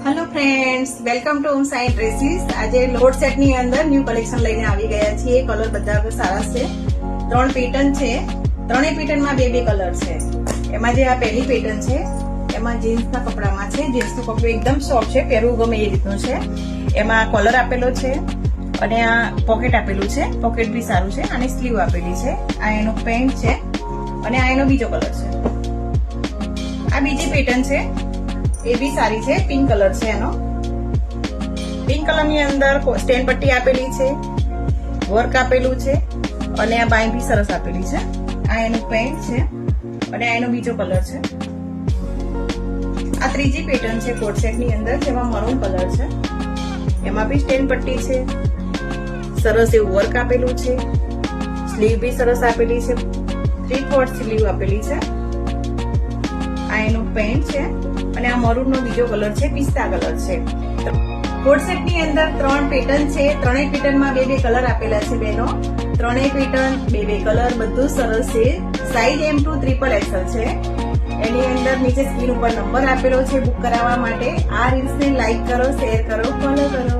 Hello friends, welcome to home Sai dresses. આજે લોડ set ની અંદર ન્યુ કલેક્શન લઈને આવી ગયા છીએ. કલર બધા સારા છે. 3 પેટર્ન છે. ત્રણેય પેટર્નમાં બે કલર છે. એમાં જે આ પહેલી પેટર્ન છે એમાં જીન્સના કપડામાં છે. જીન્સનું કપડું એકદમ સોફ્ટ છે, પહેરવું ગમે એ રીતનું છે. એમાં કોલર આપેલો છે અને આ પોકેટ આપેલું છે. પોકેટ બી સારું છે અને સ્લીવ આપેલી છે. આ એનો પેન્ટ છે અને આ એનો બીજો કલર છે. આ બીજી પેટર્ન છે, એ બી સારી છે. પિંક કલર છે એનો. પિંક કલર ની અંદર સ્ટેન પટ્ટી આપેલી છે, વર્ક આપેલું છે અને આ બાઈ બી સરસ આપેલી છે. આ એનું પેન્ટ છે અને આ એનો બીજો કલર છે. આ ત્રીજી પેટર્ન છે કોટ સેટ ની અંદર, જેમાં મરૂન કલર છે. એમાં બી સ્ટેન પટ્ટી છે, સરસ એવું વર્ક આપેલું છે. સ્લીવ બી સરસ આપેલી છે, 3/4 સ્લીવ આપેલી છે. આ એનું પેન્ટ છે અને આ મરૂન નો બીજો કલર છે, પિસ્તા કલર છે. કોટ સેટ ની અંદર 3 પેટર્ન છે. ત્રણેય પેટર્ન માં બે કલર આપેલા છે બેનો. ત્રણેય પેટર્ન બે કલર, બધું સરસ છે. સાઈઝ M2 XXL છે. એની અંદર નીચે સ્ક્રીન ઉપર નંબર આપેલો છે બુક કરાવવા માટે. આ રીલ્સ ને લાઈક કરો, શેર કરો, ફોલો કરો.